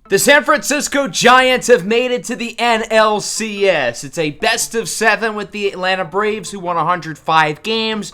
The San Francisco Giants have made it to the NLCS. It's a best of 7 with the Atlanta Braves, who won 105 games,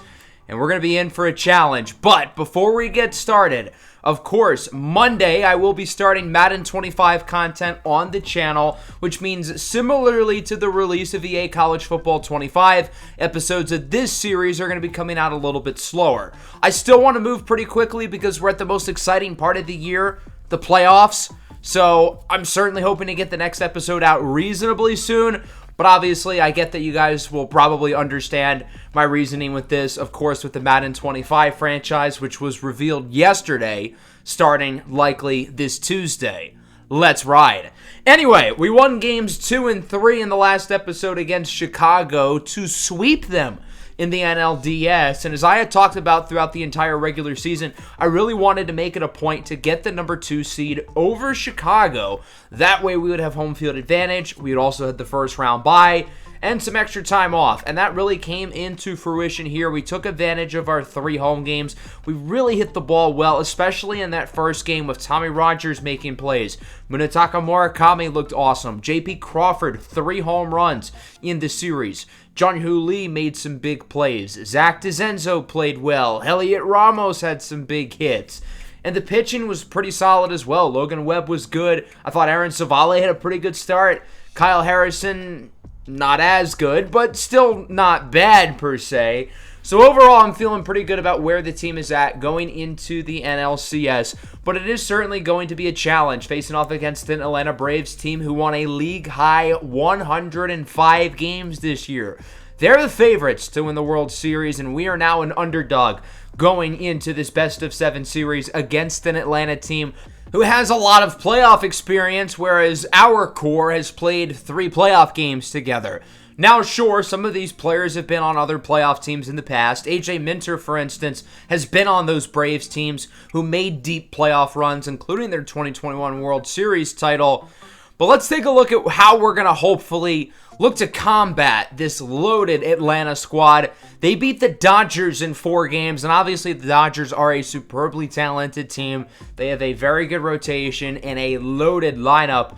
and we're going to be in for a challenge. But before we get started, of course, Monday I will be starting Madden 25 content on the channel, which means similarly to the release of EA College Football 25, episodes of this series are going to be coming out a little bit slower. I still want to move pretty quickly because we're at the most exciting part of the year, the playoffs. So I'm certainly hoping to get the next episode out reasonably soon, but obviously I get that you guys will probably understand my reasoning with this, of course, with the Madden 25 franchise, which was revealed yesterday, starting likely this Tuesday. Let's ride. Anyway, we won games 2 and 3 in the last episode against Chicago to sweep them in the NLDS, and as I had talked about throughout the entire regular season, I really wanted to make it a point to get the number 2 seed over Chicago. That way we would have home field advantage. We would also have the first round bye and some extra time off, and that really came into fruition here. We took advantage of our 3 home games. We really hit the ball well, especially in that first game with Tommy Rogers making plays. Munetaka Murakami looked awesome. J.P. Crawford, 3 home runs in the series. Jung-Hoo Lee made some big plays. Zach DeZenzo played well. Elliot Ramos had some big hits. And the pitching was pretty solid as well. Logan Webb was good. I thought Aaron Savale had a pretty good start. Kyle Harrison, not as good, but still not bad per se. So overall, I'm feeling pretty good about where the team is at going into the NLCS, but it is certainly going to be a challenge facing off against an Atlanta Braves team who won a league-high 105 games this year. They're the favorites to win the World Series, and we are now an underdog going into this best-of-7 series against an Atlanta team who has a lot of playoff experience, whereas our core has played 3 playoff games together. Now, sure, some of these players have been on other playoff teams in the past. AJ Minter, for instance, has been on those Braves teams who made deep playoff runs, including their 2021 World Series title. But let's take a look at how we're going to hopefully look to combat this loaded Atlanta squad. They beat the Dodgers in 4 games, and obviously the Dodgers are a superbly talented team. They have a very good rotation and a loaded lineup.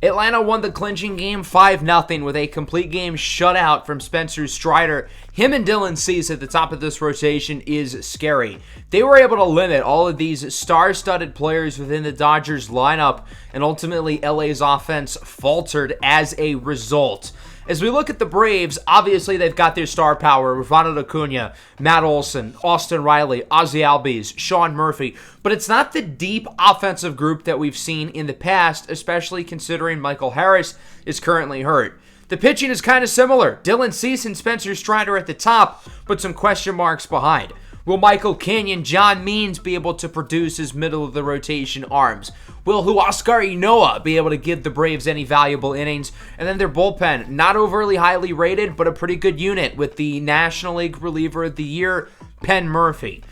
Atlanta won the clinching game 5-0 with a complete game shutout from Spencer Strider. Him and Dylan Cease at the top of this rotation is scary. They were able to limit all of these star-studded players within the Dodgers lineup, and ultimately LA's offense faltered as a result. As we look at the Braves, obviously they've got their star power, Ronald Acuna, Matt Olson, Austin Riley, Ozzie Albies, Sean Murphy, but it's not the deep offensive group that we've seen in the past, especially considering Michael Harris is currently hurt. The pitching is kind of similar. Dylan Cease and Spencer Strider at the top, but some question marks behind. Will Michael Kenyon, John Means be able to produce his middle-of-the-rotation arms? Will Huascar Ynoa be able to give the Braves any valuable innings? And then their bullpen, not overly highly rated, but a pretty good unit with the National League Reliever of the Year, Penn Murphy.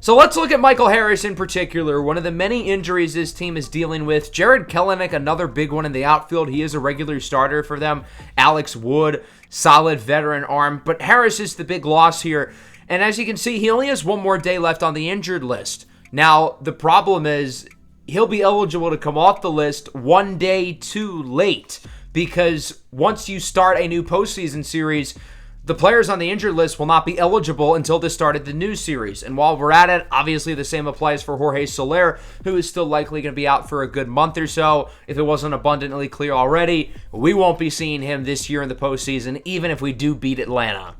So let's look at Michael Harris in particular, one of the many injuries this team is dealing with. Jared Kelenic, another big one in the outfield. He is a regular starter for them. Alex Wood, solid veteran arm, but Harris is the big loss here. And as you can see, he only has 1 more day left on the injured list. Now, the problem is he'll be eligible to come off the list 1 day too late, because once you start a new postseason series, the players on the injured list will not be eligible until the start of the new series. And while we're at it, obviously the same applies for Jorge Soler, who is still likely going to be out for a good month or so. If it wasn't abundantly clear already, we won't be seeing him this year in the postseason, even if we do beat Atlanta.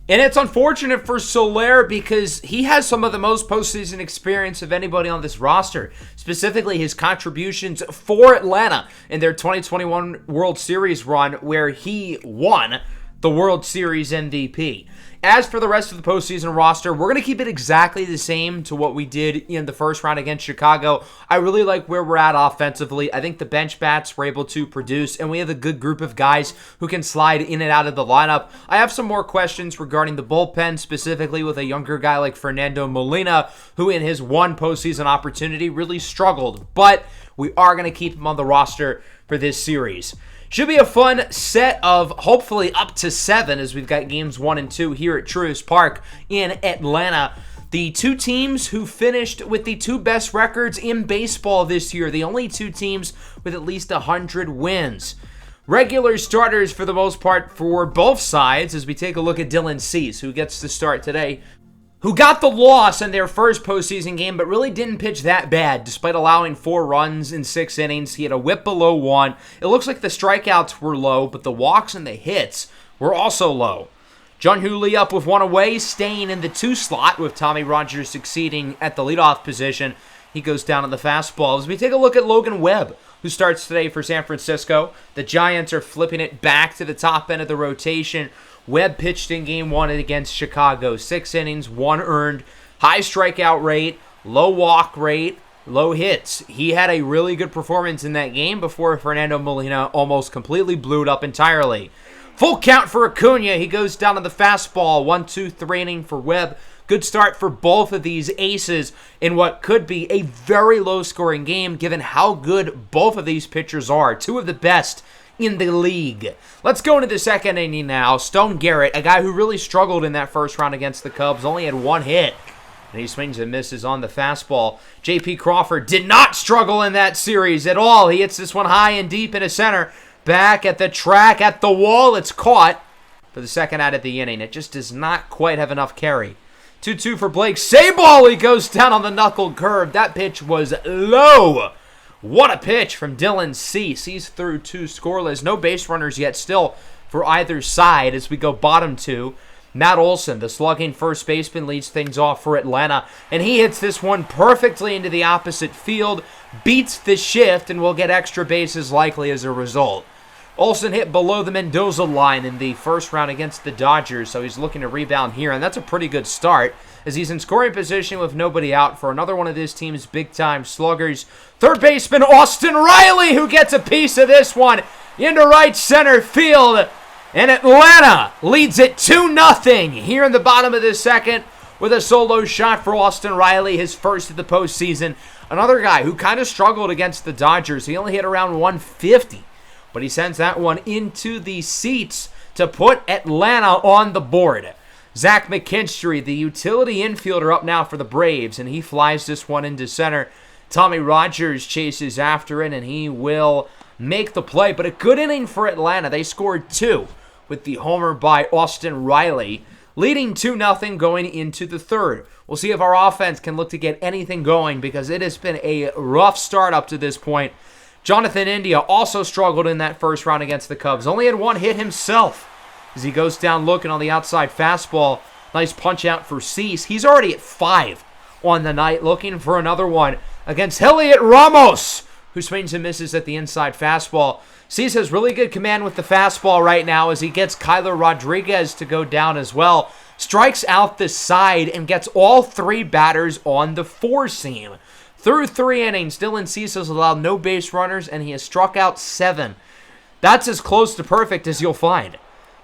And it's unfortunate for Soler because he has some of the most postseason experience of anybody on this roster, specifically his contributions for Atlanta in their 2021 World Series run where he won the World Series MVP. As for the rest of the postseason roster, we're going to keep it exactly the same to what we did in the first round against Chicago. I really like where we're at offensively. I think the bench bats were able to produce, and we have a good group of guys who can slide in and out of the lineup. I have some more questions regarding the bullpen, specifically with a younger guy like Fernando Molina, who in his 1 postseason opportunity really struggled, but we are going to keep him on the roster for this series. Should be a fun set of hopefully up to 7 as we've got games 1 and 2 here at Truist Park in Atlanta. The two teams who finished with the two best records in baseball this year, the only two teams with at least 100 wins. Regular starters for the most part for both sides as we take a look at Dylan Cease, who gets to start today, who got the loss in their first postseason game but really didn't pitch that bad despite allowing 4 runs in 6 innings. He had a whip below 1. It looks like the strikeouts were low, but the walks and the hits were also low. Jung-Hoo Lee up with 1 away, staying in the 2 slot with Tommy Rogers succeeding at the leadoff position. He goes down on the fastball. As we take a look at Logan Webb, who starts today for San Francisco. The Giants are flipping it back to the top end of the rotation. Webb pitched in Game 1 against Chicago. 6 innings, 1 earned, high strikeout rate, low walk rate, low hits. He had a really good performance in that game before Fernando Molina almost completely blew it up entirely. Full count for Acuna. He goes down to the fastball. 1-2-3 inning for Webb. Good start for both of these aces in what could be a very low-scoring game given how good both of these pitchers are. 2 of the best in the league. Let's go into the second inning now. Stone Garrett, a guy who really struggled in that first round against the Cubs, only had 1 hit. And he swings and misses on the fastball. J.P. Crawford did not struggle in that series at all. He hits this one high and deep into center. Back at the track, at the wall, it's caught for the second out of the inning. It just does not quite have enough carry. 2-2 for Blake Sabol. He goes down on the knuckle curve. That pitch was low. What a pitch from Dylan Cease. He's through 2 scoreless. No base runners yet still for either side as we go bottom 2. Matt Olson, the slugging first baseman, leads things off for Atlanta. And he hits this one perfectly into the opposite field. Beats the shift and will get extra bases likely as a result. Olson hit below the Mendoza line in the first round against the Dodgers, so he's looking to rebound here, and that's a pretty good start as he's in scoring position with nobody out for another one of this team's big-time sluggers. Third baseman Austin Riley, who gets a piece of this one into right center field, and Atlanta leads it 2-0 here in the bottom of the second with a solo shot for Austin Riley, his first of the postseason. Another guy who kind of struggled against the Dodgers. He only hit around 150. But he sends that one into the seats to put Atlanta on the board. Zach McKinstry, the utility infielder, up now for the Braves, and he flies this one into center. Tommy Rogers chases after it, and he will make the play. But a good inning for Atlanta. They scored 2 with the homer by Austin Riley, leading 2-0 going into the third. We'll see if our offense can look to get anything going because it has been a rough start up to this point. Jonathan India also struggled in that first round against the Cubs. Only had 1 hit himself as he goes down looking on the outside fastball. Nice punch out for Cease. He's already at 5 on the night, looking for another one against Heliot Ramos, who swings and misses at the inside fastball. Cease has really good command with the fastball right now as he gets Kyler Rodriguez to go down as well. Strikes out the side and gets all 3 batters on the 4-seam. Through 3 innings, Dylan Cease has allowed no base runners, and he has struck out 7. That's as close to perfect as you'll find.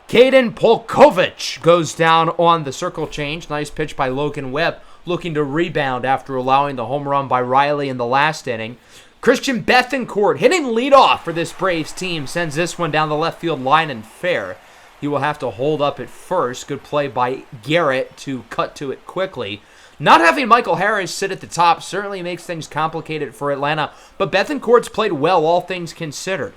Caden Polkovich goes down on the circle change. Nice pitch by Logan Webb, looking to rebound after allowing the home run by Riley in the last inning. Christian Bethancourt hitting leadoff for this Braves team. Sends this one down the left field line and fair. He will have to hold up at first. Good play by Garrett to cut to it quickly. Not having Michael Harris sit at the top certainly makes things complicated for Atlanta, but Bethancourt's played well, all things considered.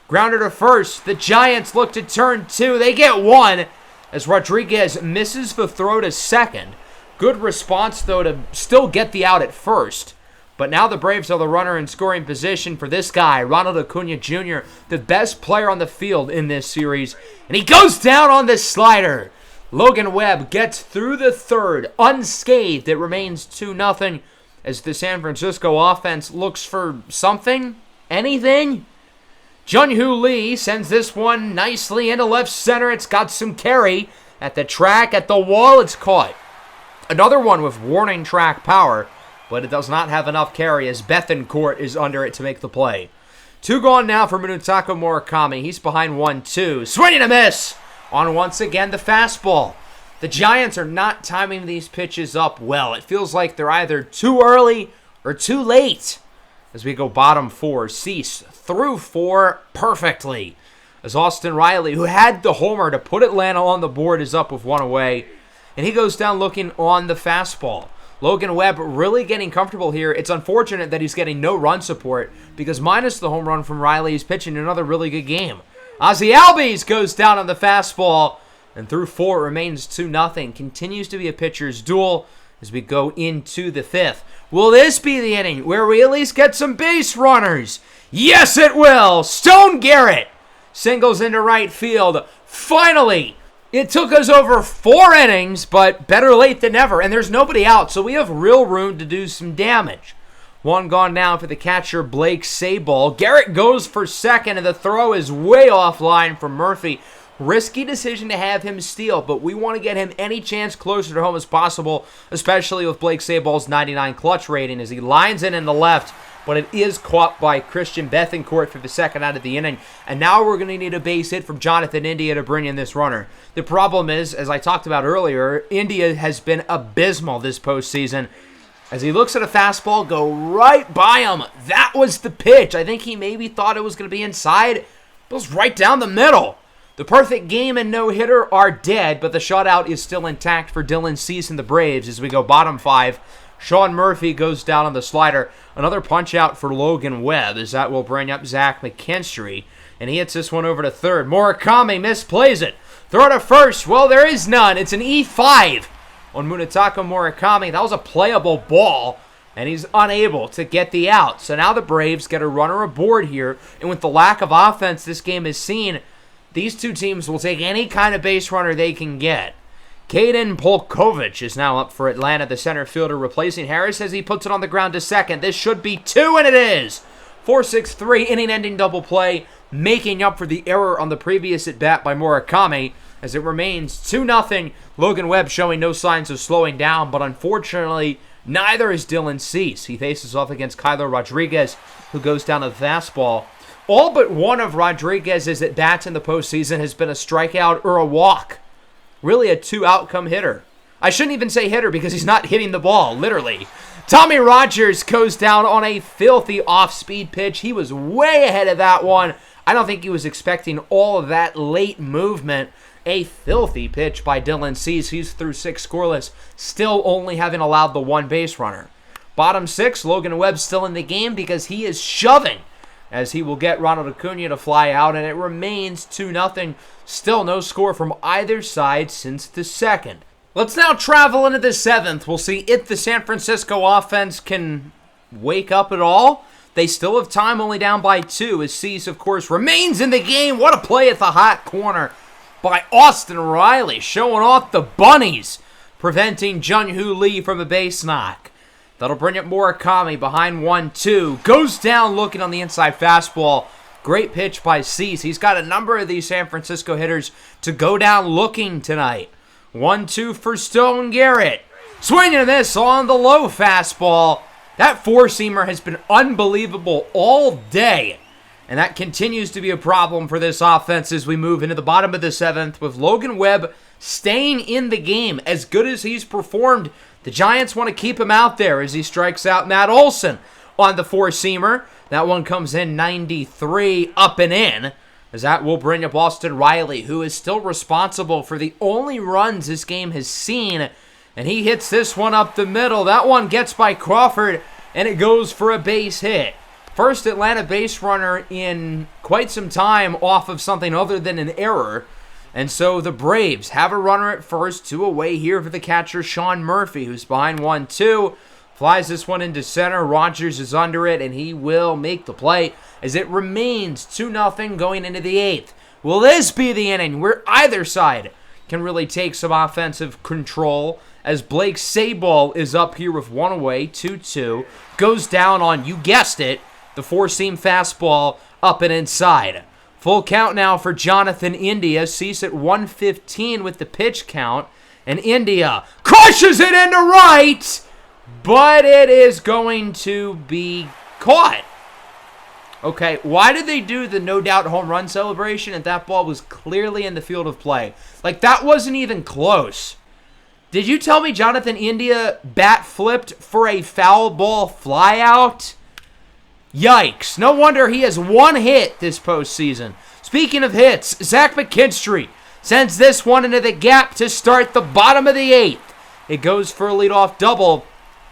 Grounder to first. The Giants look to turn 2. They get 1 as Rodriguez misses the throw to second. Good response, though, to still get the out at first. But now the Braves are the runner in scoring position for this guy, Ronald Acuna Jr., the best player on the field in this series. And he goes down on the slider. Logan Webb gets through the third unscathed. It remains 2-0 as the San Francisco offense looks for something, anything. Jung-Hoo Lee sends this one nicely into left center. It's got some carry at the track, at the wall. It's caught. Another one with warning track power, but it does not have enough carry as Bethancourt is under it to make the play. 2 gone now for Munetaka Murakami. He's behind 1-2. Swing and a miss on once again the fastball. The Giants are not timing these pitches up well. It feels like they're either too early or too late. As we go bottom 4, Cease through 4 perfectly. As Austin Riley, who had the homer to put Atlanta on the board, is up with 1 away. And he goes down looking on the fastball. Logan Webb really getting comfortable here. It's unfortunate that he's getting no run support because minus the home run from Riley, he's pitching another really good game. Ozzie Albies goes down on the fastball, and through 4 it remains 2-0. Continues to be a pitcher's duel as we go into the 5th. Will this be the inning where we at least get some base runners? Yes, it will. Stone Garrett singles into right field. Finally, it took us over 4 innings, but better late than never. And there's nobody out, so we have real room to do some damage. 1 gone down for the catcher, Blake Sabol. Garrett goes for second, and the throw is way offline from Murphy. Risky decision to have him steal, but we want to get him any chance closer to home as possible, especially with Blake Sabol's 99 clutch rating as he lines in the left, but it is caught by Christian Bethencourt for the second out of the inning. And now we're going to need a base hit from Jonathan India to bring in this runner. The problem is, as I talked about earlier, India has been abysmal this postseason. As he looks at a fastball go right by him, that was the pitch. I think he maybe thought it was going to be inside, but it was right down the middle. The perfect game and no-hitter are dead, but the shutout is still intact for Dylan Cease and the Braves as we go bottom 5. Sean Murphy goes down on the slider. Another punch-out for Logan Webb as that will bring up Zach McKinstry, and he hits this one over to third. Murakami misplays it. Throw to first. Well, there is none. It's an E5 on Munetaka Murakami. That was a playable ball, and he's unable to get the out. So now the Braves get a runner aboard here, and with the lack of offense this game has seen, these two teams will take any kind of base runner they can get. Caden Polkovich is now up for Atlanta, the center fielder, replacing Harris as he puts it on the ground to second. This should be 2, and it is. 4-6-3, inning-ending double play, making up for the error on the previous at-bat by Murakami as it remains 2-0. Logan Webb showing no signs of slowing down, but unfortunately, neither is Dylan Cease. He faces off against Kyler Rodriguez, who goes down to the fastball. All but one of Rodriguez's at-bats in the postseason has been a strikeout or a walk. Really a 2-outcome hitter. I shouldn't even say hitter because he's not hitting the ball, literally. Tommy Rogers goes down on a filthy off-speed pitch. He was way ahead of that one. I don't think he was expecting all of that late movement. A filthy pitch by Dylan Cease. He's through 6 scoreless, still only having allowed the 1 base runner. Bottom 6, Logan Webb still in the game because he is shoving as he will get Ronald Acuna to fly out, and it remains 2-0. Still no score from either side since the 2nd. Let's now travel into the 7th. We'll see if the San Francisco offense can wake up at all. They still have time, only down by 2, as Cease, of course, remains in the game. What a play at the hot corner by Austin Riley, showing off the bunnies, preventing Jung-Hoo Lee from a base knock. That'll bring up Murakami behind 1-2. Goes down looking on the inside fastball. Great pitch by Cease. He's got a number of these San Francisco hitters to go down looking tonight. 1-2 for Stone Garrett. Swinging and miss on the low fastball. That four-seamer has been unbelievable all day. And that continues to be a problem for this offense as we move into the bottom of the 7th with Logan Webb staying in the game. As good as he's performed, the Giants want to keep him out there as he strikes out Matt Olson on the four-seamer. That one comes in 93, up and in, as that will bring up Austin Riley, who is still responsible for the only runs this game has seen, and he hits this one up the middle. That one gets by Crawford, and it goes for a base hit. First Atlanta base runner in quite some time off of something other than an error. And so the Braves have a runner at first, 2 away here for the catcher, Sean Murphy, who's behind 1-2. Flies this one into center. Rogers is under it, and he will make the play as it remains 2-0 going into the 8th. Will this be the inning where either side can really take some offensive control as Blake Sabol is up here with 1 away, 2-2. Goes down on, you guessed it, the four-seam fastball up and inside. Full count now for Jonathan India. Cease at 115 with the pitch count. And India crushes it into right, but it is going to be caught. Okay, why did they do the no-doubt home run celebration if that ball was clearly in the field of play? Like, that wasn't even close. Did you tell me Jonathan India bat flipped for a foul ball flyout? Yikes. No wonder he has 1 hit this postseason. Speaking of hits, Zach McKinstry sends this one into the gap to start the bottom of the 8th. It goes for a leadoff double.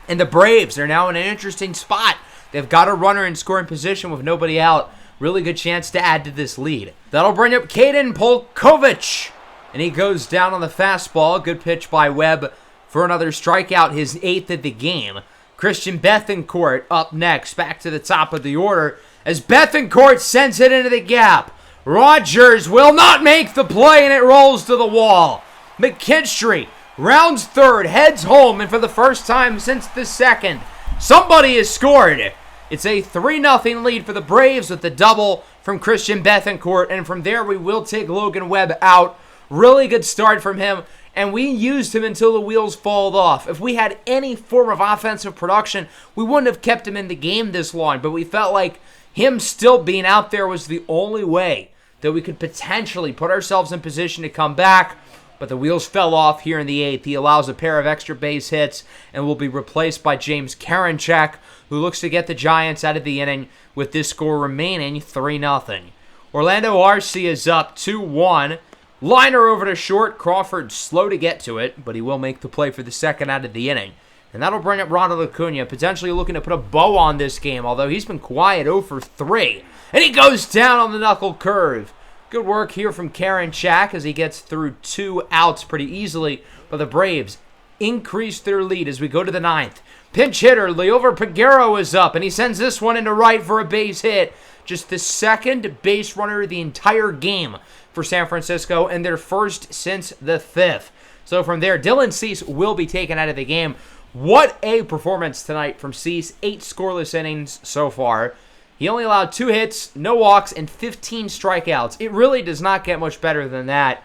And the Braves are now in an interesting spot. They've got a runner in scoring position with nobody out. Really good chance to add to this lead. That'll bring up Caden Polkovich. And he goes down on the fastball. Good pitch by Webb for another strikeout, his 8th of the game. Christian Bethancourt up next, back to the top of the order, as Bethancourt sends it into the gap. Rogers will not make the play, and it rolls to the wall. McKinstry rounds third, heads home, and for the first time since the second, somebody has scored. It's a 3-0 lead for the Braves with the double from Christian Bethancourt, and from there we will take Logan Webb out. Really good start from him, and we used him until the wheels fall off. If we had any form of offensive production, we wouldn't have kept him in the game this long, but we felt like him still being out there was the only way that we could potentially put ourselves in position to come back. But the wheels fell off here in the 8th. He allows a pair of extra base hits and will be replaced by James Karinchak, who looks to get the Giants out of the inning with this score remaining 3-0. Orlando Arcia is up 2-1. Liner over to short. Crawford slow to get to it, but he will make the play for the second out of the inning. And that'll bring up Ronald Acuna, potentially looking to put a bow on this game, although he's been quiet 0 for 3. And he goes down on the knuckle curve. Good work here from Karinchak as he gets through 2 outs pretty easily. But the Braves increase their lead as we go to the 9th. Pinch hitter Liover Peguero is up, and he sends this one into right for a base hit. Just the second base runner of the entire game for San Francisco, and their first since the 5th. So from there, Dylan Cease will be taken out of the game. What a performance tonight from Cease. 8 scoreless innings so far. He only allowed 2 hits, no walks, and 15 strikeouts. It really does not get much better than that.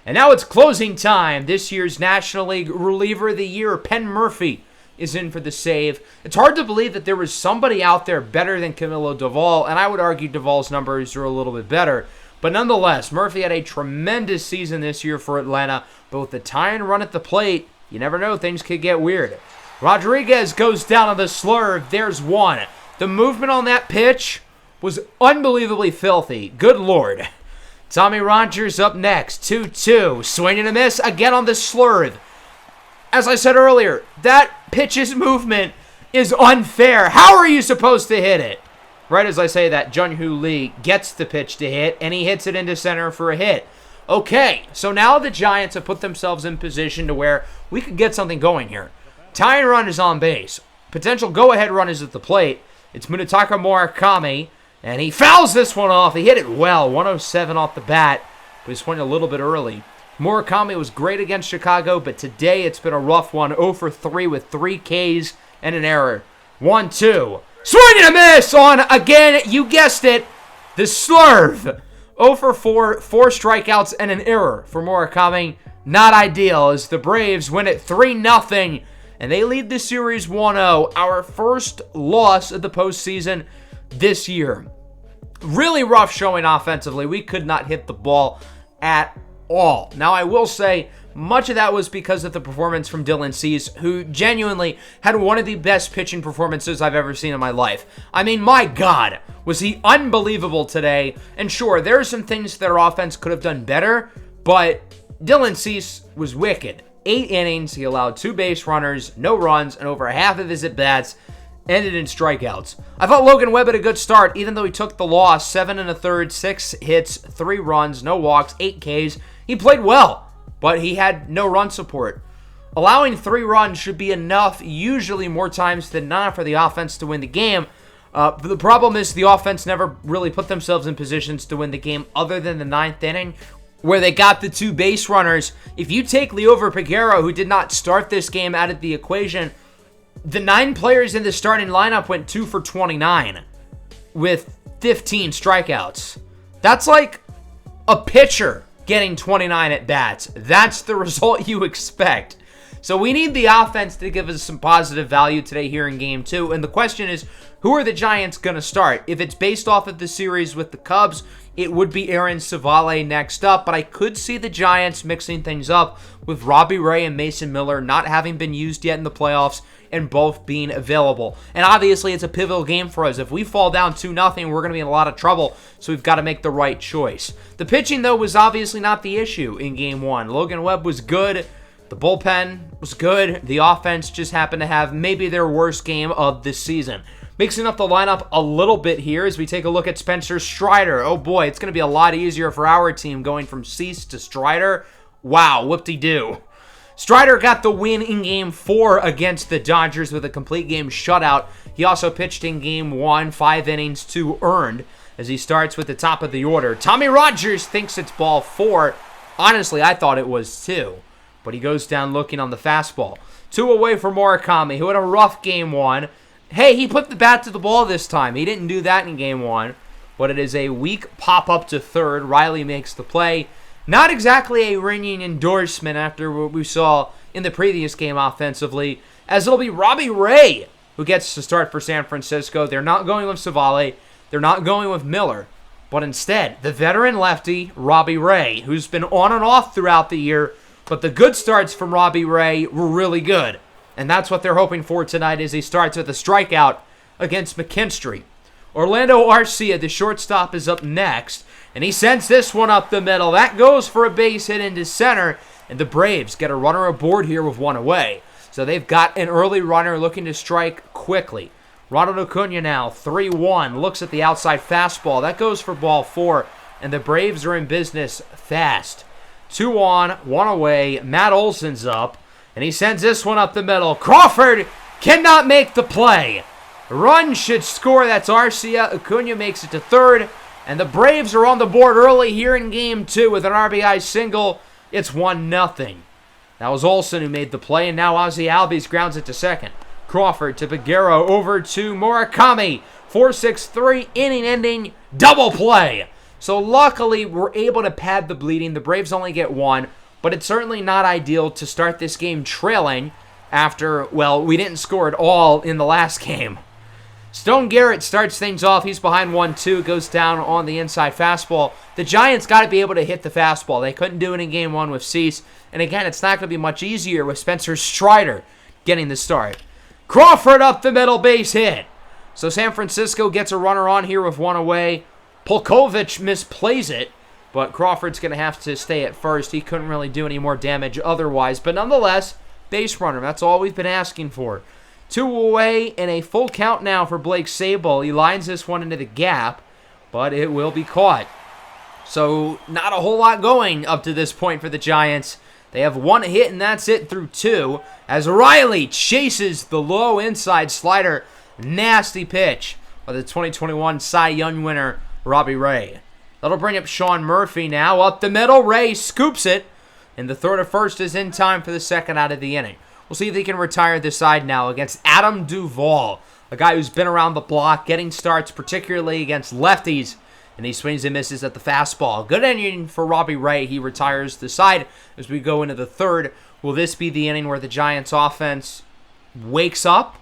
And now it's closing time. This year's National League Reliever of the Year, Penn Murphy, is in for the save. It's hard to believe that there was somebody out there better than Camilo Doval, and I would argue Doval's numbers are a little bit better. But nonetheless, Murphy had a tremendous season this year for Atlanta, but with the tie and run at the plate, you never know, things could get weird. Rodriguez goes down on the slurve. There's one. The movement on that pitch was unbelievably filthy. Good Lord. Tommy Rogers up next. 2-2. Swing and a miss again on the slurve. As I said earlier, that pitch's movement is unfair. How are you supposed to hit it? Right as I say that, Jun-Hoo Lee gets the pitch to hit, and he hits it into center for a hit. Okay, so now the Giants have put themselves in position to where we could get something going here. Tie and run is on base. Potential go-ahead run is at the plate. It's Munetaka Murakami, and he fouls this one off. He hit it well, 107 off the bat, but he swung a little bit early. Murakami was great against Chicago, but today it's been a rough one. 0 for 3 with 3 Ks and an error. 1-2. Swing and a miss on, again, you guessed it, the slurve. 0 for 4, 4 strikeouts and an error for Murakami. Not ideal as the Braves win it 3-0, and they lead the series 1-0. Our first loss of the postseason this year. Really rough showing offensively. We could not hit the ball at all. Now, I will say, much of that was because of the performance from Dylan Cease, who genuinely had one of the best pitching performances I've ever seen in my life. I mean, my God, was he unbelievable today. And sure, there are some things that our offense could have done better, but Dylan Cease was wicked. 8 innings, he allowed 2 base runners, no runs, and over half of his at-bats ended in strikeouts. I thought Logan Webb had a good start, even though he took the loss. 7 1/3, 6 hits, 3 runs, no walks, 8 Ks. He played well, but he had no run support. Allowing 3 runs should be enough, usually more times than not, for the offense to win the game. But the problem is the offense never really put themselves in positions to win the game other than the 9th inning, where they got the 2 base runners. If you take Liover Peguero, who did not start this game, out of the equation, the 9 players in the starting lineup went 2 for 29 with 15 strikeouts. That's like a pitcher getting 29 at-bats. That's the result you expect. So we need the offense to give us some positive value today here in Game 2. And the question is, who are the Giants going to start? If it's based off of the series with the Cubs, it would be Aaron Savale next up. But I could see the Giants mixing things up with Robbie Ray and Mason Miller not having been used yet in the playoffs and both being available. And obviously, it's a pivotal game for us. If we fall down 2-0, we're going to be in a lot of trouble, so we've got to make the right choice. The pitching, though, was obviously not the issue in Game 1. Logan Webb was good. The bullpen was good. The offense just happened to have maybe their worst game of this season. Mixing up the lineup a little bit here as we take a look at Spencer Strider. Oh boy, it's going to be a lot easier for our team going from Cease to Strider. Wow, whoop-de-doo. Strider got the win in Game 4 against the Dodgers with a complete game shutout. He also pitched in Game 1, 5 innings, 2 earned, as he starts with the top of the order. Tommy Rogers thinks it's ball 4. Honestly, I thought it was 2. But he goes down looking on the fastball. 2 away for Murakami, who had a rough Game 1. Hey, he put the bat to the ball this time. He didn't do that in Game 1. But it is a weak pop-up to third. Riley makes the play. Not exactly a ringing endorsement after what we saw in the previous game offensively, as it'll be Robbie Ray who gets to start for San Francisco. They're not going with Savale. They're not going with Miller. But instead, the veteran lefty, Robbie Ray, who's been on and off throughout the year, but the good starts from Robbie Ray were really good. And that's what they're hoping for tonight as he starts with a strikeout against McKinstry. Orlando Arcia, the shortstop, is up next, and he sends this one up the middle. That goes for a base hit into center, and the Braves get a runner aboard here with 1 away. So they've got an early runner looking to strike quickly. Ronald Acuna now, 3-1, looks at the outside fastball. That goes for ball 4, and the Braves are in business fast. 2 on, 1 away. Matt Olson's up, and he sends this one up the middle. Crawford cannot make the play. Run should score. That's Arcia. Acuna makes it to third, and the Braves are on the board early here in Game 2 with an RBI single. It's 1-0. That was Olson who made the play, and now Ozzie Albies grounds it to second. Crawford to Peguero, over to Murakami. 4-6-3, inning-ending double play. So luckily, we're able to pad the bleeding. The Braves only get 1, but it's certainly not ideal to start this game trailing after, well, we didn't score at all in the last game. Stone Garrett starts things off. He's behind 1-2, goes down on the inside fastball. The Giants got to be able to hit the fastball. They couldn't do it in Game 1 with Cease. And again, it's not going to be much easier with Spencer Strider getting the start. Crawford up the middle, base hit. So San Francisco gets a runner on here with 1 away. Polkovich misplays it, but Crawford's going to have to stay at first. He couldn't really do any more damage otherwise. But nonetheless, base runner. That's all we've been asking for. 2 away and a full count now for Blake Sable. He lines this one into the gap, but it will be caught. So not a whole lot going up to this point for the Giants. They have 1 hit, and that's it through 2. As Riley chases the low inside slider. Nasty pitch by the 2021 Cy Young winner, Robbie Ray. That'll bring up Sean Murphy now. Up the middle, Ray scoops it. And the throw to first is in time for the second out of the inning. We'll see if he can retire this side now against Adam Duvall, a guy who's been around the block, getting starts particularly against lefties. And he swings and misses at the fastball. Good inning for Robbie Ray. He retires the side as we go into the third. Will this be the inning where the Giants offense wakes up?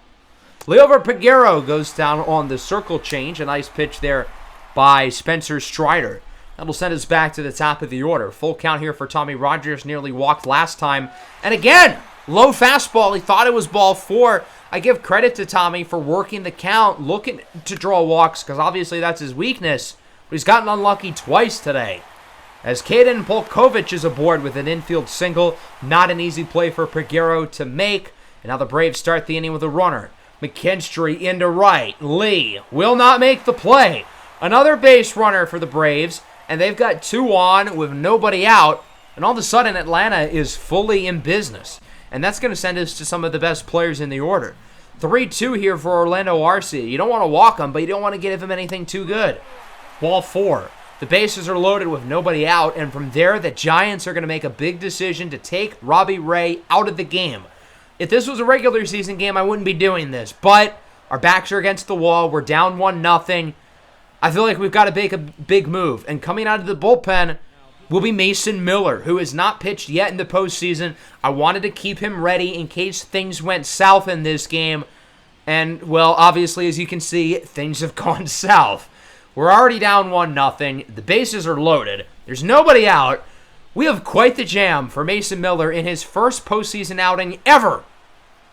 Leover Peguero goes down on the circle change. A nice pitch there by Spencer Strider. That'll send us back to the top of the order. Full count here for Tommy Rogers. Nearly walked last time. And again, low fastball. He thought it was ball 4. I give credit to Tommy for working the count, looking to draw walks, because obviously that's his weakness. But he's gotten unlucky twice today. As Caden Polkovich is aboard with an infield single. Not an easy play for Peguero to make. And now the Braves start the inning with a runner. McKinstry into right. Lee will not make the play. Another base runner for the Braves. And they've got 2 on with nobody out. And all of a sudden, Atlanta is fully in business. And that's going to send us to some of the best players in the order. 3-2 here for Orlando Arcia. You don't want to walk him, but you don't want to give him anything too good. Ball 4. The bases are loaded with nobody out. And from there, the Giants are going to make a big decision to take Robbie Ray out of the game. If this was a regular season game, I wouldn't be doing this. But our backs are against the wall. We're down 1-0. I feel like we've got to make a big move. And coming out of the bullpen will be Mason Miller, who has not pitched yet in the postseason. I wanted to keep him ready in case things went south in this game. And, well, obviously, as you can see, things have gone south. We're already down 1-0. The bases are loaded. There's nobody out. We have quite the jam for Mason Miller in his first postseason outing ever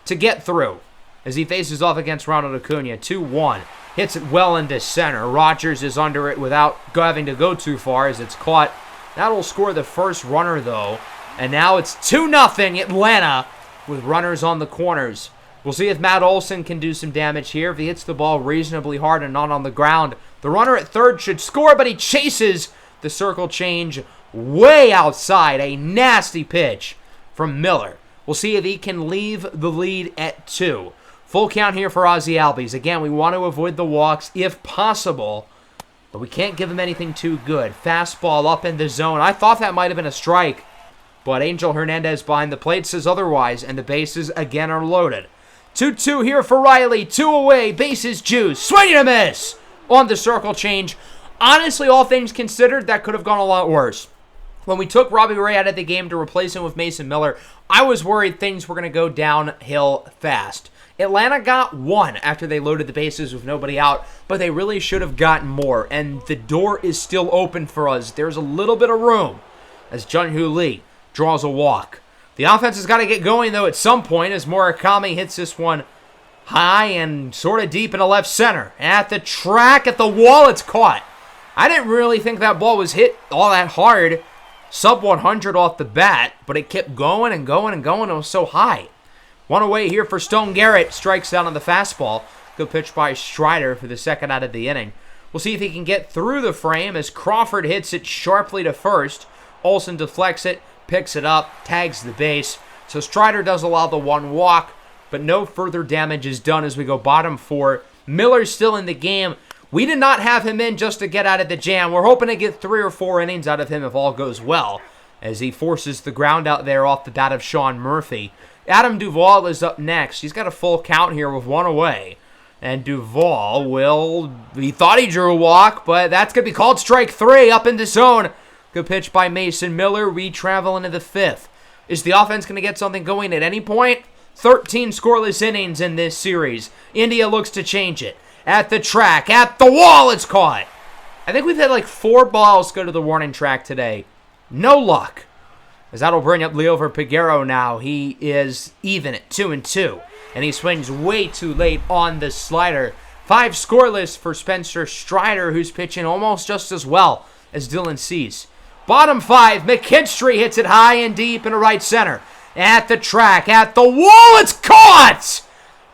to get through as he faces off against Ronald Acuna. 2-1. Hits it well into center. Rogers is under it without having to go too far as it's caught. That'll score the first runner, though. And now it's 2-0 Atlanta with runners on the corners. We'll see if Matt Olson can do some damage here. If he hits the ball reasonably hard and not on the ground, the runner at third should score, but he chases the circle change way outside. A nasty pitch from Miller. We'll see if he can leave the lead at 2. Full count here for Ozzie Albies. Again, we want to avoid the walks if possible, but we can't give him anything too good. Fastball up in the zone. I thought that might have been a strike, but Angel Hernandez behind the plate says otherwise, and the bases again are loaded. 2-2 here for Riley. 2 away. Bases juice. Swing and a miss on the circle change. Honestly, all things considered, that could have gone a lot worse. When we took Robbie Ray out of the game to replace him with Mason Miller, I was worried things were going to go downhill fast. Atlanta got 1 after they loaded the bases with nobody out, but they really should have gotten more, and the door is still open for us. There's a little bit of room as Jun-Hoo Lee draws a walk. The offense has got to get going, though, at some point as Murakami hits this one high and sort of deep into left center. At the track, at the wall, it's caught. I didn't really think that ball was hit all that hard, sub 100 off the bat, but it kept going and going and going. It was so high. 1 away here for Stone Garrett. Strikes out on the fastball. Good pitch by Strider for the second out of the inning. We'll see if he can get through the frame as Crawford hits it sharply to first. Olsen deflects it, picks it up, tags the base. So Strider does allow the 1 walk, but no further damage is done as we go bottom 4. Miller's still in the game. We did not have him in just to get out of the jam. We're hoping to get 3 or 4 innings out of him if all goes well, as he forces the ground out there off the bat of Sean Murphy. Adam Duvall is up next. He's got a full count here with 1 away. And Duvall he thought he drew a walk, but that's going to be called strike 3 up in the zone. Good pitch by Mason Miller. We travel into the 5th. Is the offense going to get something going at any point? 13 scoreless innings in this series. India looks to change it. At the track, at the wall, it's caught. I think we've had like 4 balls go to the warning track today. No luck. As that'll bring up Leover Peguero now. He is even at 2-2. And he swings way too late on the slider. 5 scoreless for Spencer Strider, who's pitching almost just as well as Dylan Cease. Bottom 5, McKinstry hits it high and deep into right center. At the track, at the wall, it's caught!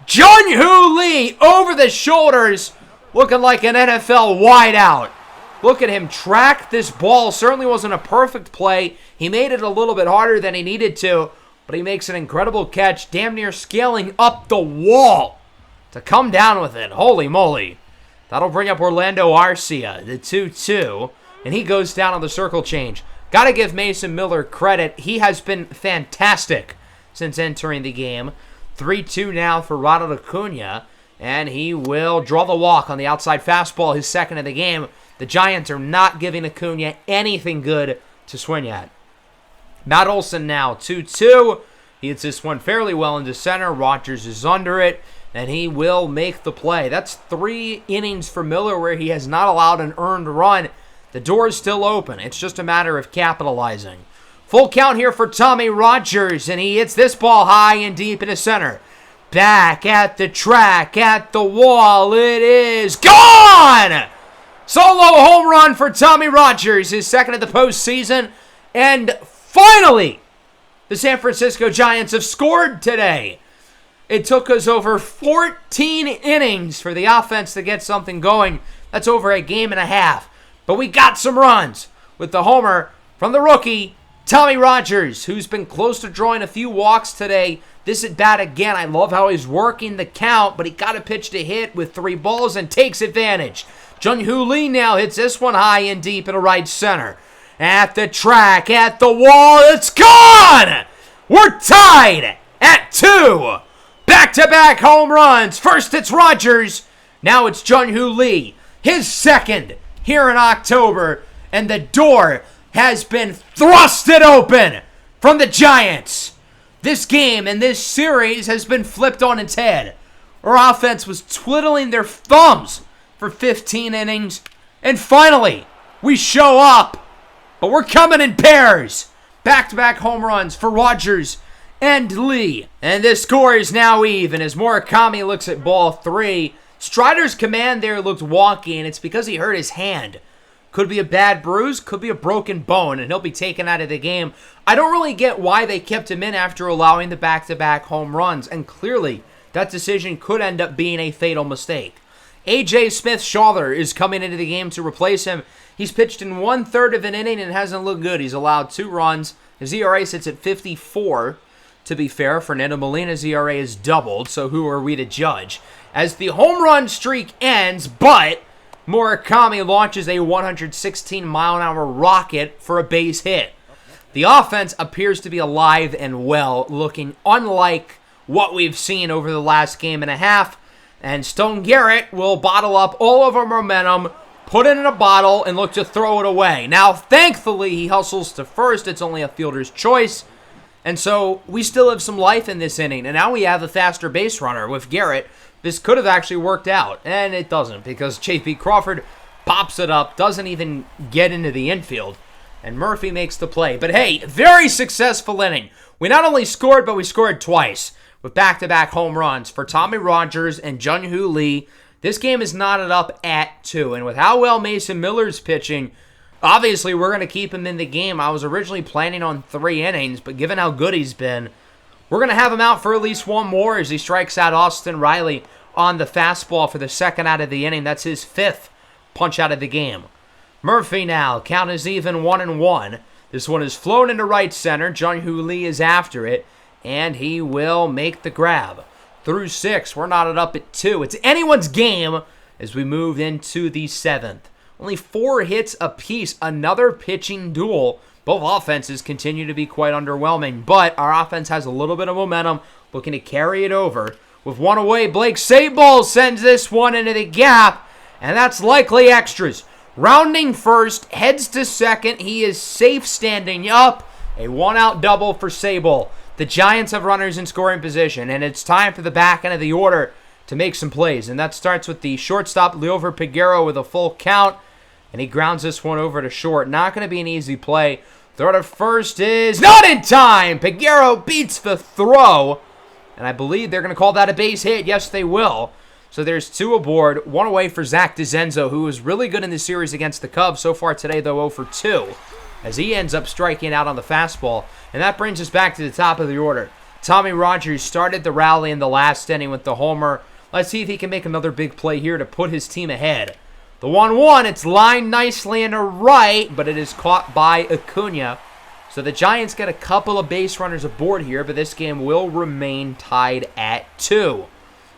Jun-Hoo Lee over the shoulders, looking like an NFL wideout. Look at him track this ball. Certainly wasn't a perfect play. He made it a little bit harder than he needed to, but he makes an incredible catch, damn near scaling up the wall to come down with it. Holy moly. That'll bring up Orlando Arcia, the 2-2, and he goes down on the circle change. Got to give Mason Miller credit. He has been fantastic since entering the game. 3-2 now for Ronald Acuna, and he will draw the walk on the outside fastball, his second of the game. The Giants are not giving Acuna anything good to swing at. Matt Olson now, 2-2. He hits this one fairly well into center. Rogers is under it, and he will make the play. That's 3 innings for Miller where he has not allowed an earned run. The door is still open. It's just a matter of capitalizing. Full count here for Tommy Rogers, and he hits this ball high and deep into center. Back at the track, at the wall, it is gone! Solo home run for Tommy Rogers, his second of the postseason. And finally, the San Francisco Giants have scored today. It took us over 14 innings for the offense to get something going. That's over a game and a half. But we got some runs with the homer from the rookie, Tommy Rogers, who's been close to drawing a few walks today. This at bat again. I love how he's working the count, but he got a pitch to hit with 3 balls and takes advantage. Jun-Hoo Lee now hits this one high and deep into right center. At the track, at the wall, it's gone! We're tied at 2. Back-to-back home runs. First it's Rogers. Now it's Jun-Hoo Lee. His second here in October. And the door has been thrusted open from the Giants. This game and this series has been flipped on its head. Our offense was twiddling their thumbs for 15 innings. And finally, we show up. But we're coming in pairs. Back-to-back home runs for Rogers and Lee. And this score is now even as Murakami looks at ball 3. Strider's command there looked wonky, and it's because he hurt his hand. Could be a bad bruise, could be a broken bone, and he'll be taken out of the game. I don't really get why they kept him in after allowing the back-to-back home runs, and clearly that decision could end up being a fatal mistake. A.J. Smith-Shawler is coming into the game to replace him. He's pitched in 1/3 of an inning and hasn't looked good. He's allowed 2 runs. His ERA sits at 54. To be fair, Fernando Molina's ERA is doubled, so who are we to judge? As the home run streak ends, but Murakami launches a 116-mile-an-hour rocket for a base hit. The offense appears to be alive and well, looking unlike what we've seen over the last game and a half. And Stone Garrett will bottle up all of our momentum, put it in a bottle, and look to throw it away. Now, thankfully, he hustles to first. It's only a fielder's choice. And so we still have some life in this inning. And now we have a faster base runner with Garrett. This could have actually worked out. And it doesn't, because J.P. Crawford pops it up, doesn't even get into the infield. And Murphy makes the play. But hey, very successful inning. We not only scored, but we scored twice with back-to-back home runs for Tommy Rogers and Jung-Hoo Lee. This game is knotted up at 2. And with how well Mason Miller's pitching, obviously we're going to keep him in the game. I was originally planning on 3 innings, but given how good he's been, we're going to have him out for at least 1 more as he strikes out Austin Riley on the fastball for the second out of the inning. That's his 5th punch out of the game. Murphy now, count is even 1-1. This one is flown into right center. Jung-Hoo Lee is after it, and he will make the grab. Through 6, we're knotted up at 2. It's anyone's game as we move into the 7th. Only 4 hits apiece, another pitching duel. Both offenses continue to be quite underwhelming, but our offense has a little bit of momentum, looking to carry it over. With 1 away, Blake Sabol sends this one into the gap, and that's likely extras. Rounding first, heads to second. He is safe standing up. A 1-out double for Sabol. The Giants have runners in scoring position, and it's time for the back end of the order to make some plays. And that starts with the shortstop, Liover Peguero, with a full count. And he grounds this one over to short. Not going to be an easy play. Throw to first is not in time. Peguero beats the throw. And I believe they're going to call that a base hit. Yes, they will. So there's 2 aboard. 1 away for Zach DeZenzo, who was really good in this series against the Cubs. So far today, though, 0 for 2. As he ends up striking out on the fastball. And that brings us back to the top of the order. Tommy Rogers started the rally in the last inning with the homer. Let's see if he can make another big play here to put his team ahead. The 1-1, it's lined nicely into right, but it is caught by Acuna. So the Giants get a couple of base runners aboard here, but this game will remain tied at 2.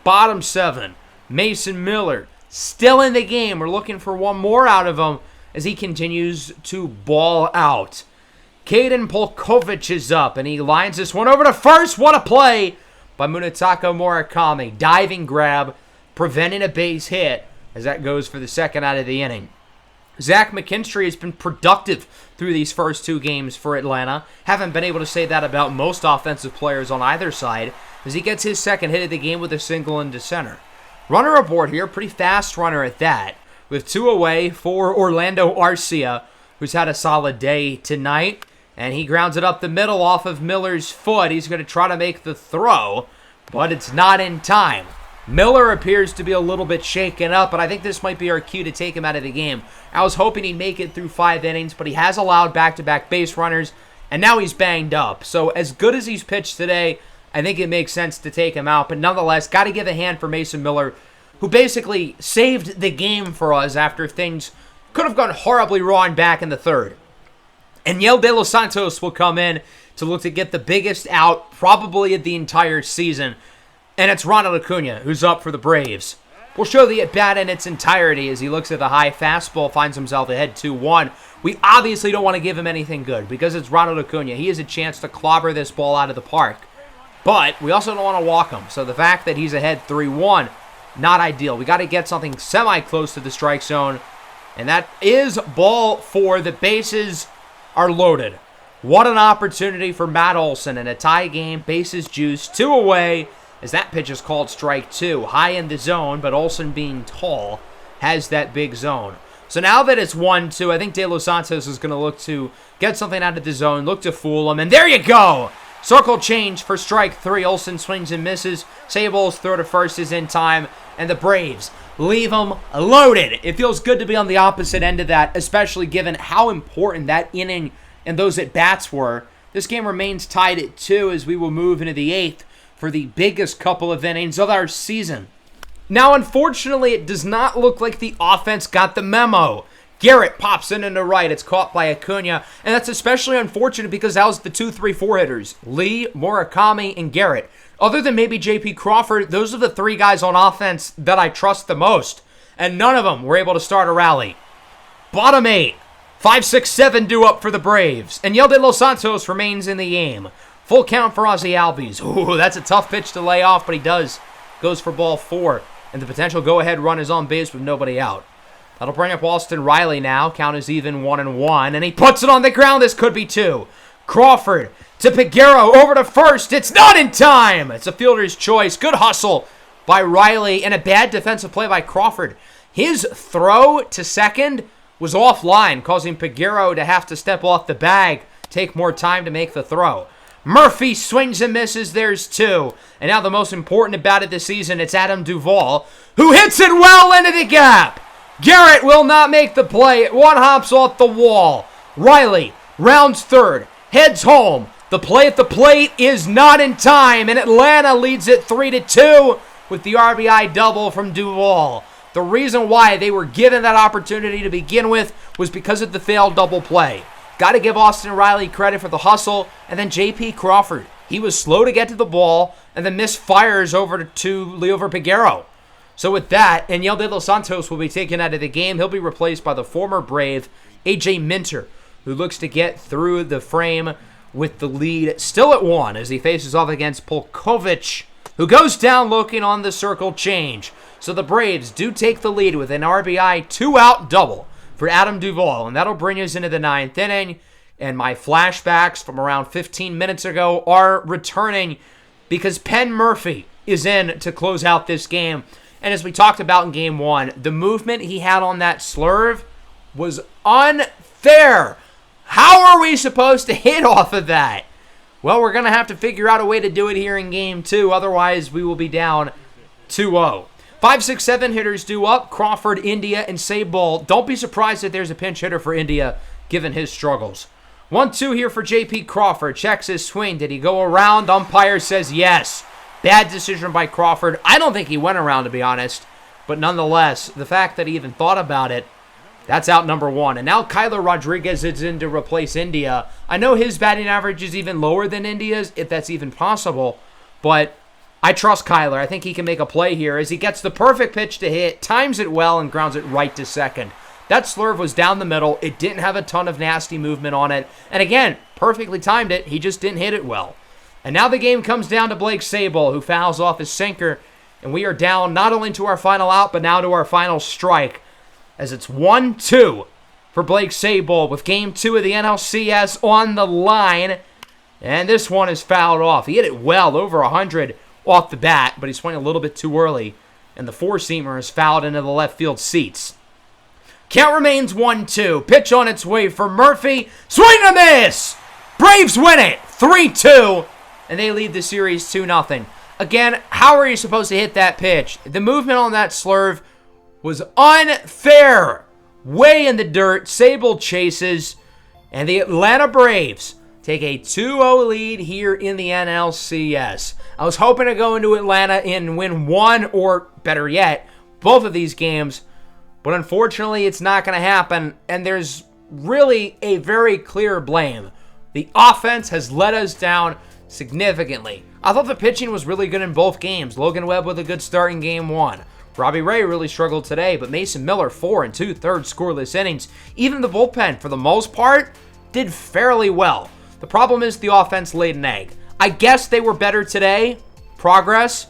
Bottom 7, Mason Miller, still in the game. We're looking for 1 more out of him as he continues to ball out. Caden Polkovich is up, and he lines this one over to first. What a play by Munetaka Murakami. Diving grab, preventing a base hit as that goes for the second out of the inning. Zach McKinstry has been productive through these first 2 games for Atlanta. Haven't been able to say that about most offensive players on either side as he gets his second hit of the game with a single into center. Runner aboard here, pretty fast runner at that. With 2 away for Orlando Arcia, who's had a solid day tonight. And he grounds it up the middle off of Miller's foot. He's going to try to make the throw, but it's not in time. Miller appears to be a little bit shaken up, but I think this might be our cue to take him out of the game. I was hoping he'd make it through 5 innings, but he has allowed back-to-back base runners, and now he's banged up. So as good as he's pitched today, I think it makes sense to take him out. But nonetheless, got to give a hand for Mason Miller, who basically saved the game for us after things could have gone horribly wrong back in the 3rd. And Yel De Los Santos will come in to look to get the biggest out probably of the entire season. And it's Ronald Acuna who's up for the Braves. We'll show the at-bat in its entirety as he looks at the high fastball, finds himself ahead 2-1. We obviously don't want to give him anything good because it's Ronald Acuna. He has a chance to clobber this ball out of the park. But we also don't want to walk him. So the fact that he's ahead 3-1, not ideal. We got to get something semi-close to the strike zone. And that is ball 4. The bases are loaded. What an opportunity for Matt Olson in a tie game. Bases juiced. 2 away. As that pitch is called strike 2. High in the zone, but Olson being tall has that big zone. So now that it's 1-2, I think De Los Santos is going to look to get something out of the zone, look to fool him, and there you go! Circle change for strike 3. Olson swings and misses. Sable's throw to first is in time, and the Braves leave them loaded. It feels good to be on the opposite end of that, especially given how important that inning and those at-bats were. This game remains tied at 2 as we will move into the 8th for the biggest couple of innings of our season. Now, unfortunately, it does not look like the offense got the memo. Garrett pops in into right. It's caught by Acuna, and that's especially unfortunate because that was the 2-3-4 hitters, Lee, Murakami, and Garrett. Other than maybe J.P. Crawford, those are the 3 guys on offense that I trust the most, and none of them were able to start a rally. Bottom 8, 5, 6, 7 due up for the Braves, and Yel de Los Santos remains in the game. Full count for Ozzy Albies. Ooh, that's a tough pitch to lay off, but he does. Goes for ball 4, and the potential go-ahead run is on base with nobody out. That'll bring up Austin Riley now. Count is even 1-1, and he puts it on the ground. This could be 2. Crawford to Peguero, over to first. It's not in time. It's a fielder's choice. Good hustle by Riley, and a bad defensive play by Crawford. His throw to second was offline, causing Peguero to have to step off the bag, take more time to make the throw. Murphy swings and misses. There's 2. And now the most important about it this season, it's Adam Duvall, who hits it well into the gap. Garrett will not make the play. It one hops off the wall. Riley rounds third, heads home. The play at the plate is not in time, and Atlanta leads it 3-2 with the RBI double from Duvall. The reason why they were given that opportunity to begin with was because of the failed double play. Got to give Austin Riley credit for the hustle, and then J.P. Crawford. He was slow to get to the ball, and then misfires over to Liover Peguero. So with that, Yel de Los Santos will be taken out of the game. He'll be replaced by the former Brave, A.J. Minter, who looks to get through the frame with the lead still at 1 as he faces off against Polkovich, who goes down looking on the circle change. So the Braves do take the lead with an RBI 2-out double for Adam Duvall, and that'll bring us into the 9th inning. And my flashbacks from around 15 minutes ago are returning because Penn Murphy is in to close out this game. And as we talked about in Game 1, the movement he had on that slurve was unfair. How are we supposed to hit off of that? Well, we're going to have to figure out a way to do it here in Game 2. Otherwise, we will be down 2-0. 5, 6, 7 hitters due up. Crawford, India, and Sable. Don't be surprised if there's a pinch hitter for India, given his struggles. 1-2 here for J.P. Crawford. Checks his swing. Did he go around? Umpire says yes. Bad decision by Crawford. I don't think he went around, to be honest. But nonetheless, the fact that he even thought about it, that's out number 1. And now Kyler Rodriguez is in to replace India. I know his batting average is even lower than India's, if that's even possible. But I trust Kyler. I think he can make a play here as he gets the perfect pitch to hit, times it well, and grounds it right to second. That slurve was down the middle. It didn't have a ton of nasty movement on it. And again, perfectly timed it. He just didn't hit it well. And now the game comes down to Blake Sable, who fouls off his sinker. And we are down not only to our final out, but now to our final strike. As it's 1-2 for Blake Sable with Game 2 of the NLCS on the line. And this one is fouled off. He hit it well, over 100 off the bat, but he swung a little bit too early. And the four-seamer is fouled into the left field seats. Count remains 1-2. Pitch on its way for Murphy. Swing and a miss! Braves win it 3-2. And they lead the series 2-0. Again, how are you supposed to hit that pitch? The movement on that slurve was unfair. Way in the dirt. Sable chases. And the Atlanta Braves take a 2-0 lead here in the NLCS. I was hoping to go into Atlanta and win one, or better yet, both of these games. But unfortunately, it's not going to happen. And there's really a very clear blame. The offense has let us down significantly. I thought the pitching was really good in both games. Logan Webb with a good start in Game 1. Robbie Ray really struggled today, but Mason Miller, 4 2/3 scoreless innings. Even the bullpen, for the most part, did fairly well. The problem is the offense laid an egg. I guess they were better today. Progress,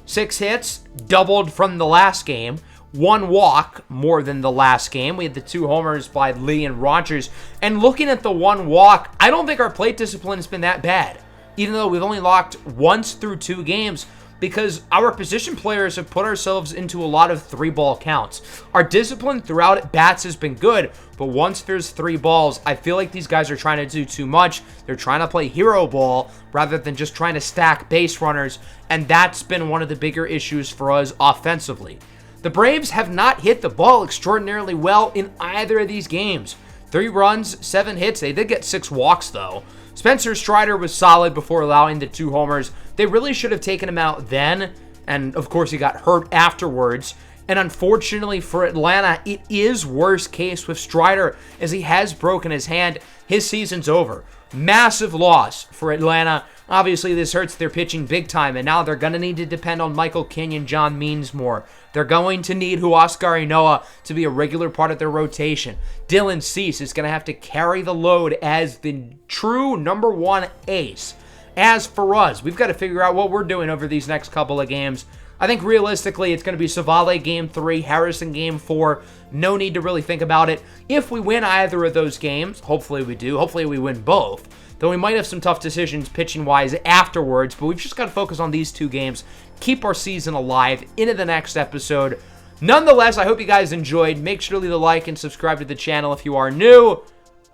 6 hits, doubled from the last game. 1 walk, more than the last game. We had the 2 homers by Lee and Rogers. And looking at the 1 walk, I don't think our plate discipline has been that bad. Even though we've only walked once through 2 games, because our position players have put ourselves into a lot of 3-ball counts. Our discipline throughout at bats has been good, but once there's 3 balls, I feel like these guys are trying to do too much. They're trying to play hero ball rather than just trying to stack base runners, and that's been one of the bigger issues for us offensively. The Braves have not hit the ball extraordinarily well in either of these games. 3 runs, 7 hits. They did get 6 walks, though. Spencer Strider was solid before allowing the 2 homers. They really should have taken him out then, and of course he got hurt afterwards. And unfortunately for Atlanta, it is worst case with Strider, as he has broken his hand. His season's over. Massive loss for Atlanta. Obviously, this hurts their pitching big time, and now they're going to need to depend on Michael King, John Means more. They're going to need Huascar Ynoa to be a regular part of their rotation. Dylan Cease is going to have to carry the load as the true number 1 ace. As for us, we've got to figure out what we're doing over these next couple of games. I think realistically, it's going to be Savale Game 3, Harrison Game 4. No need to really think about it. If we win either of those games, hopefully we do. Hopefully we win both. Though we might have some tough decisions pitching-wise afterwards, but we've just got to focus on these 2 games, keep our season alive into the next episode. Nonetheless, I hope you guys enjoyed. Make sure to leave a like and subscribe to the channel if you are new.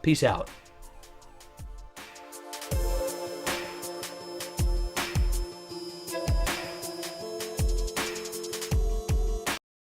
Peace out.